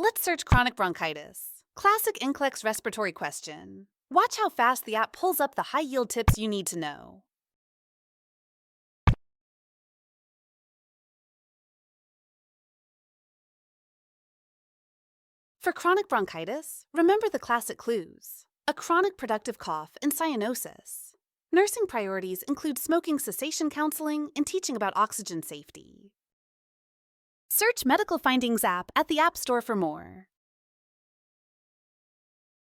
Let's search chronic bronchitis. Classic NCLEX respiratory question. Watch how fast the app pulls up the high-yield tips you need to know. For chronic bronchitis, remember the classic clues: a chronic productive cough and cyanosis. Nursing priorities include smoking cessation counseling and teaching about oxygen safety. Search Medical Findings app at the App Store for more.